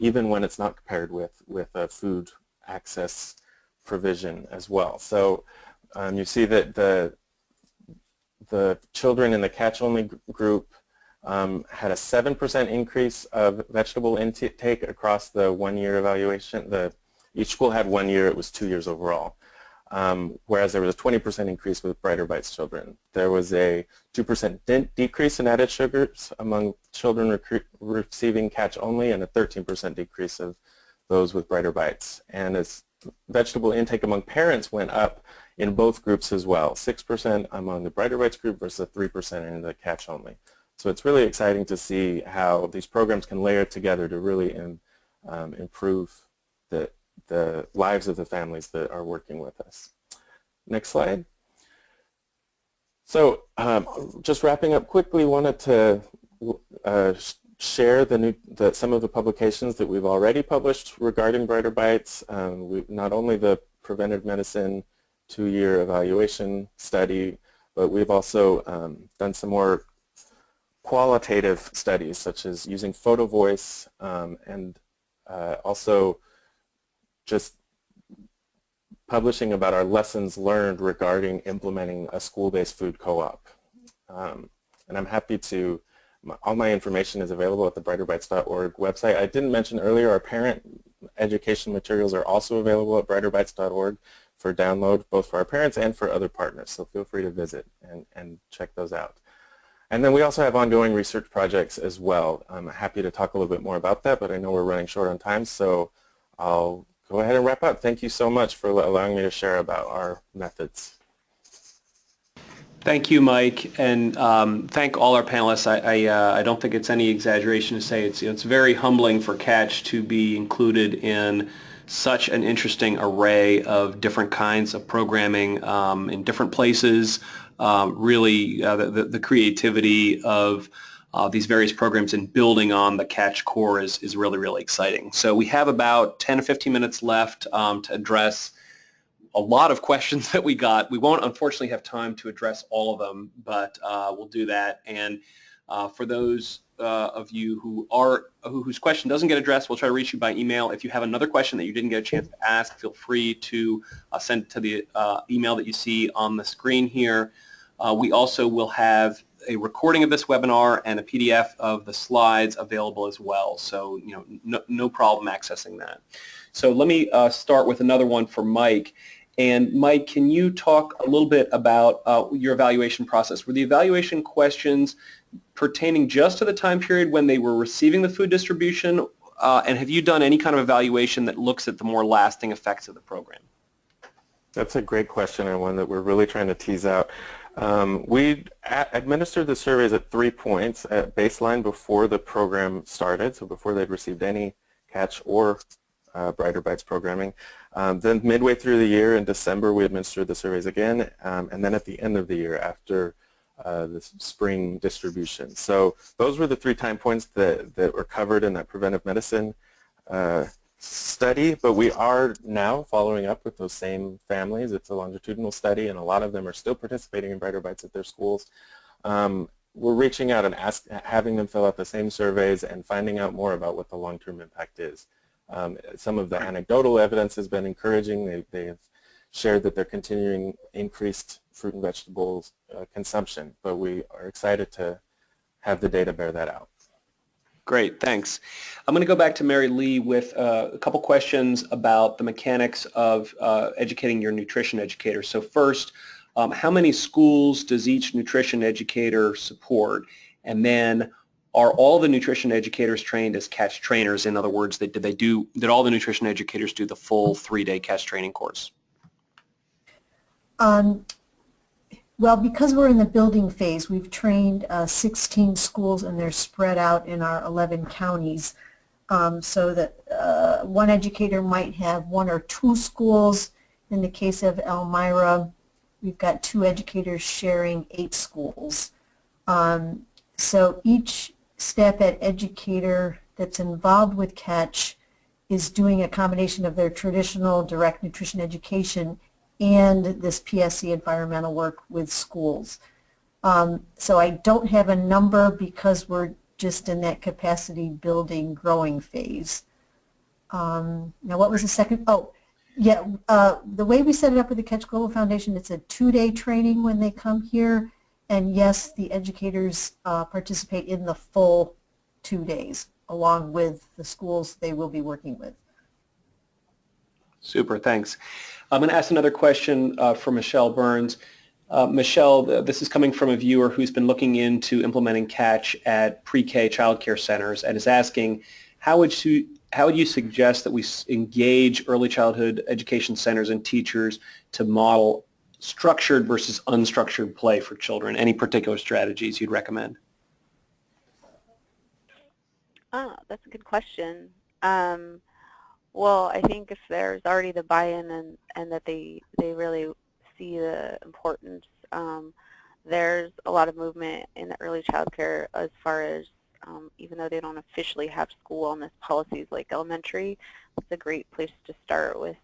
even when it's not compared with a food access provision as well. So you see that the children in the catch-only group had a 7% increase of vegetable intake across the 1-year evaluation. Each school had 1 year, it was 2 years overall. Whereas there was a 20% increase with Brighter Bites children. There was a 2% decrease in added sugars among children receiving catch only, and a 13% decrease of those with Brighter Bites. And as vegetable intake among parents went up in both groups as well, 6% among the Brighter Bites group versus 3% in the catch only. So it's really exciting to see how these programs can layer together to really improve the lives of the families that are working with us. Next slide. So just wrapping up quickly, wanted to share some of the publications that we've already published regarding Brighter Bites. Not only the preventive medicine 2-year evaluation study, but we've also done some more qualitative studies, such as using photo voice and also just publishing about our lessons learned regarding implementing a school-based food co-op. And I'm happy to, all my information is available at the brighterbites.org website. I didn't mention earlier, our parent education materials are also available at brighterbites.org for download, both for our parents and for other partners. So feel free to visit and check those out. And then we also have ongoing research projects as well. I'm happy to talk a little bit more about that, but I know we're running short on time, so I'll go ahead and wrap up. Thank you so much for allowing me to share about our methods. Thank you, Mike, and thank all our panelists. I don't think it's any exaggeration to say it's very humbling for Catch to be included in such an interesting array of different kinds of programming in different places. Really, the creativity of these various programs and building on the Catch core is really, really exciting. So we have about 10 or 15 minutes left to address a lot of questions that we got. We won't, unfortunately, have time to address all of them, but we'll do that. And for those of you whose question doesn't get addressed, we'll try to reach you by email. If you have another question that you didn't get a chance to ask, feel free to send it to the email that you see on the screen here. We also will have a recording of this webinar and a PDF of the slides available as well. So, no problem accessing that. So let me start with another one for Mike. And Mike, can you talk a little bit about your evaluation process? Were the evaluation questions pertaining just to the time period when they were receiving the food distribution? And have you done any kind of evaluation that looks at the more lasting effects of the program? That's a great question, and one that we're really trying to tease out. We administered the surveys at 3 points at baseline before the program started, so before they'd received any Catch or Brighter Bites programming. Then midway through the year in December, we administered the surveys again, and then at the end of the year after the spring distribution. So those were the 3 time points that were covered in that preventive medicine study, but we are now following up with those same families. It's a longitudinal study, and a lot of them are still participating in Brighter Bites at their schools. We're reaching out and having them fill out the same surveys and finding out more about what the long-term impact is. Some of the anecdotal evidence has been encouraging. They have shared that they're continuing increased fruit and vegetables consumption, but we are excited to have the data bear that out. Great, thanks. I'm going to go back to Mary Lee with a couple questions about the mechanics of educating your nutrition educator. So first, how many schools does each nutrition educator support? And then are all the nutrition educators trained as catch trainers? In other words, did all the nutrition educators do the full 3-day catch training course? Well, because we're in the building phase, we've trained 16 schools, and they're spread out in our 11 counties. So that one educator might have 1 or 2 schools. In the case of Elmira, we've got 2 educators sharing 8 schools. So each SNAP-Ed educator that's involved with catch is doing a combination of their traditional direct nutrition education and this PSE environmental work with schools. So I don't have a number because we're just in that capacity building growing phase. Now what was the second? Oh, yeah, the way we set it up with the Catch Global Foundation, it's a 2-day training when they come here, and yes, the educators participate in the full 2 days along with the schools they will be working with. Super, thanks. I'm going to ask another question for Michele Byrnes. Michele, this is coming from a viewer who's been looking into implementing catch at pre-K child care centers and is asking, how would you suggest that we engage early childhood education centers and teachers to model structured versus unstructured play for children? Any particular strategies you'd recommend? Oh, that's a good question. Well, I think if there's already the buy-in and that they really see the importance, there's a lot of movement in the early child care as far as even though they don't officially have school wellness policies like elementary, it's a great place to start with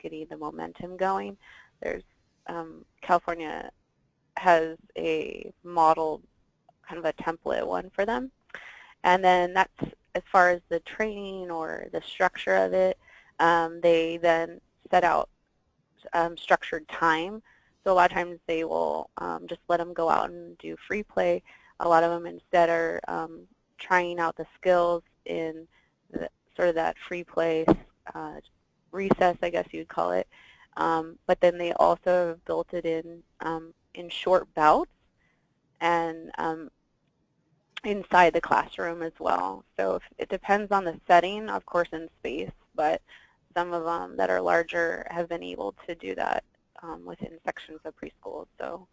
getting the momentum going. There's California has a modeled kind of a template one for them. And then that's as far as the training or the structure of it, they then set out structured time. So a lot of times they will just let them go out and do free play. A lot of them instead are trying out the skills in sort of that free play recess, I guess you'd call it. But then they also have built it in short bouts and inside the classroom as well. So it depends on the setting, of course, in space, but some of them that are larger have been able to do that within sections of preschool. So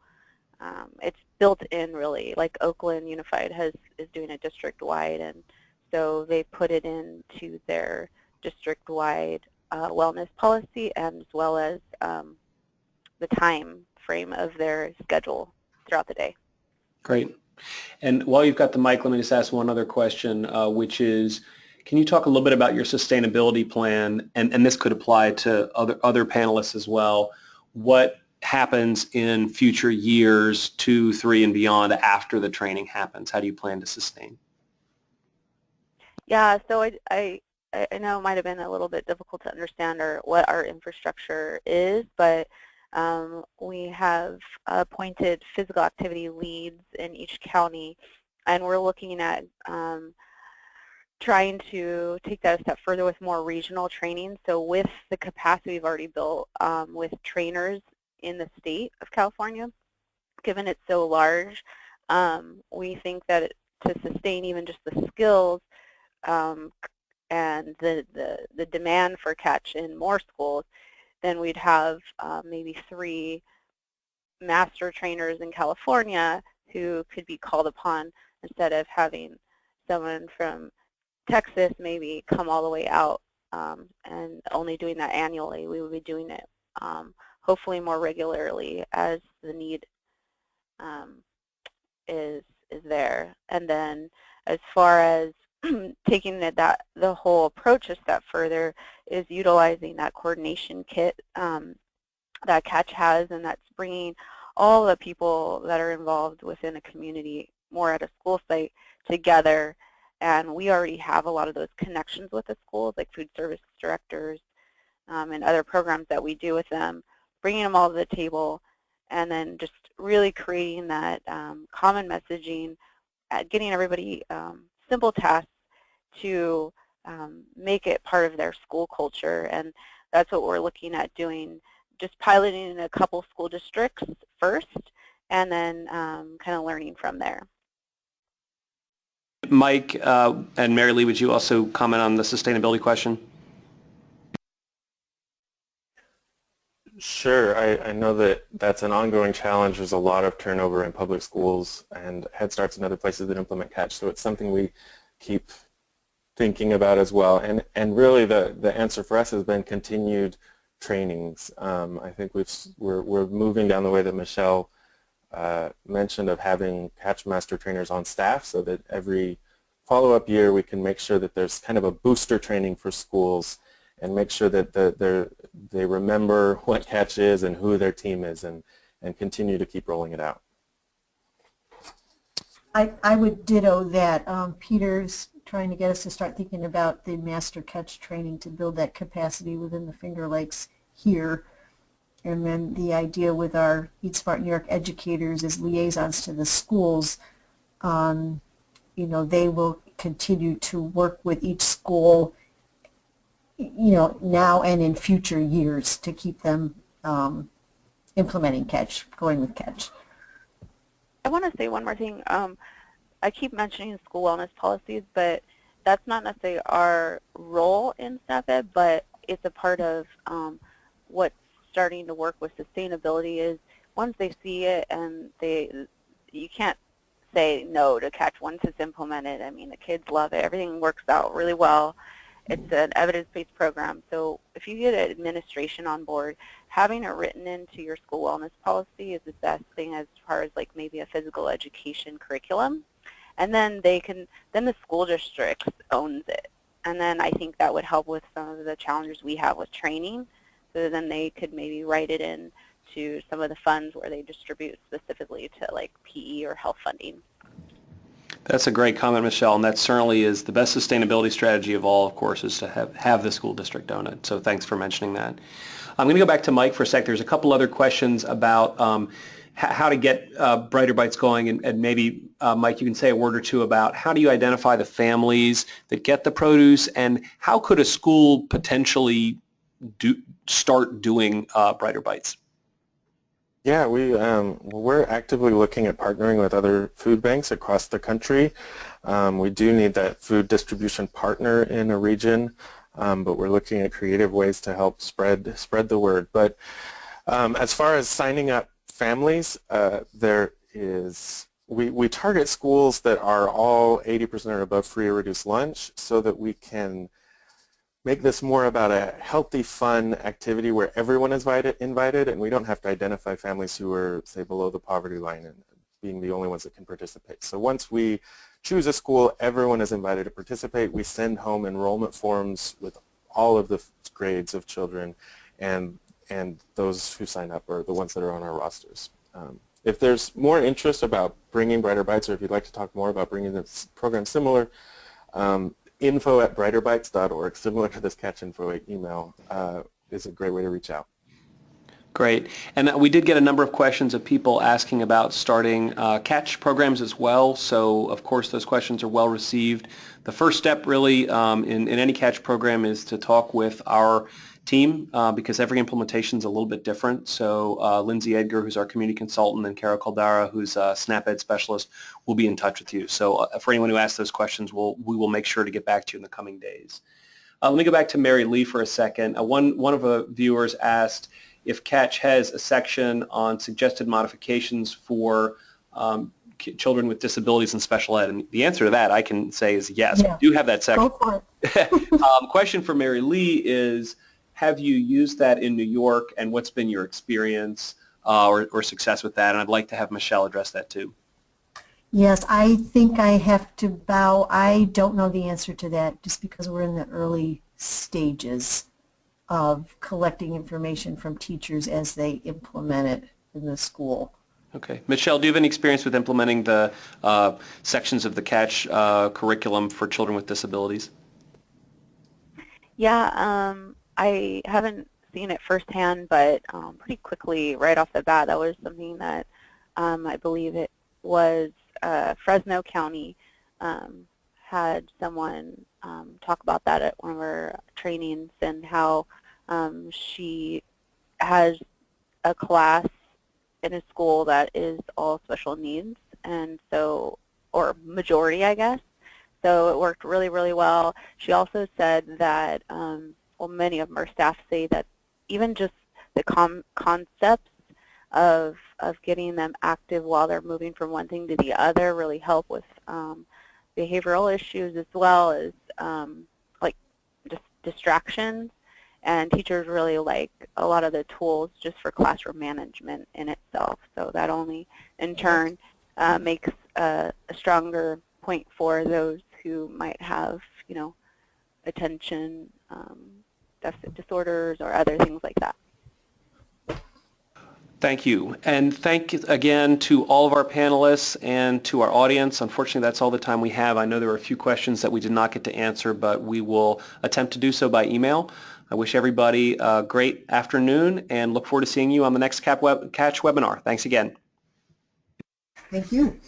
it's built in really, like Oakland Unified is doing a district-wide, and so they put it into their district-wide wellness policy and as well as the time frame of their schedule throughout the day. Great. And while you've got the mic, let me just ask one other question, which is, can you talk a little bit about your sustainability plan? And this could apply to other panelists as well. What happens in future years, 2, 3, and beyond after the training happens? How do you plan to sustain? Yeah, so I know it might have been a little bit difficult to understand what our infrastructure is, but we have appointed physical activity leads in each county, and we're looking at trying to take that a step further with more regional training. So with the capacity we've already built with trainers in the state of California, given it's so large, we think that to sustain even just the skills and the demand for catch in more schools, then we'd have maybe 3 master trainers in California who could be called upon instead of having someone from Texas maybe come all the way out and only doing that annually. We would be doing it hopefully more regularly as the need is there. And then as far as taking the whole approach a step further is utilizing that coordination kit that Catch has, and that's bringing all the people that are involved within a community more at a school site together. And we already have a lot of those connections with the schools, like food service directors and other programs that we do with them, bringing them all to the table, and then just really creating that common messaging, getting everybody simple tasks to make it part of their school culture. And that's what we're looking at doing, just piloting in a couple school districts first, and then kind of learning from there. Mike and Mary Lee, would you also comment on the sustainability question? Sure. I know that that's an ongoing challenge. There's a lot of turnover in public schools and Head Starts and other places that implement Catch, so it's something we keep thinking about as well. And really the answer for us has been continued trainings. I think we're moving down the way that Michele mentioned of having Catch Master trainers on staff so that every follow-up year we can make sure that there's kind of a booster training for schools and make sure that they remember what Catch is and who their team is and continue to keep rolling it out. I would ditto that. Peter's trying to get us to start thinking about the Master Catch training to build that capacity within the Finger Lakes here. And then the idea with our Eat Smart New York educators as liaisons to the schools, you know, they will continue to work with each school, you know, now and in future years to keep them implementing Catch, going with Catch. I want to say one more thing. I keep mentioning school wellness policies, but that's not necessarily our role in SNAP-Ed, but it's a part of what's starting to work with sustainability is once they see it and you can't say no to Catch once it's implemented. I mean, the kids love it. Everything works out really well. It's an evidence-based program. So if you get an administration on board, having it written into your school wellness policy is the best thing as far as like maybe a physical education curriculum. And then then the school district owns it. And then I think that would help with some of the challenges we have with training. So then they could maybe write it in to some of the funds where they distribute specifically to like PE or health funding. That's a great comment, Michele, and that certainly is the best sustainability strategy of all, of course, is to have the school district own it. So thanks for mentioning that. I'm going to go back to Mike for a sec. There's a couple other questions about how to get Brighter Bites going, and maybe, Mike, you can say a word or two about how do you identify the families that get the produce, and how could a school potentially start doing Brighter Bites? Yeah, we're actively looking at partnering with other food banks across the country. We do need that food distribution partner in a region, but we're looking at creative ways to help spread the word. But as far as signing up families, we target schools that are all 80% or above free or reduced lunch so that we can make this more about a healthy, fun activity where everyone is invited, and we don't have to identify families who are, say, below the poverty line and being the only ones that can participate. So once we choose a school, everyone is invited to participate. We send home enrollment forms with all of the grades of children, and those who sign up are the ones that are on our rosters. If there's more interest about bringing Brighter Bites, or if you'd like to talk more about bringing this program similar, info@brighterbites.org, similar to this Catch Info email, is a great way to reach out. Great. And we did get a number of questions of people asking about starting Catch programs as well. So, of course, those questions are well received. The first step really in any Catch program is to talk with our team because every implementation is a little bit different. So Lindsay Edgar, who's our community consultant, and Carol Caldara, who's a SNAP-Ed specialist, will be in touch with you. So for anyone who asks those questions, we will make sure to get back to you in the coming days. Let me go back to Mary Lee for a second. One of the viewers asked if Catch has a section on suggested modifications for children with disabilities and special ed, and the answer to that I can say is yes. Yeah. We do have that section. Go for it. Question for Mary Lee is, have you used that in New York, and what's been your experience or success with that? And I'd like to have Michele address that too. Yes, I think I have to bow. I don't know the answer to that just because we're in the early stages of collecting information from teachers as they implement it in the school. Okay. Michele, do you have any experience with implementing the sections of the Catch curriculum for children with disabilities? Yeah, I haven't seen it firsthand, but pretty quickly, right off the bat, that was something that I believe it was Fresno County had someone talk about that at one of our trainings, and how she has a class in a school that is all special needs, and so, or majority, I guess. So it worked really, really well. She also said that, well, many of our staff say that even just the concepts of getting them active while they're moving from one thing to the other really help with behavioral issues, as well as like just distractions. And teachers really like a lot of the tools just for classroom management in itself. So that only in turn makes a stronger point for those who might have, you know, attention deficit disorders or other things like that. Thank you. And thank you again to all of our panelists and to our audience. Unfortunately, that's all the time we have. I know there were a few questions that we did not get to answer, but we will attempt to do so by email. I wish everybody a great afternoon and look forward to seeing you on the next CATCH webinar. Thanks again. Thank you.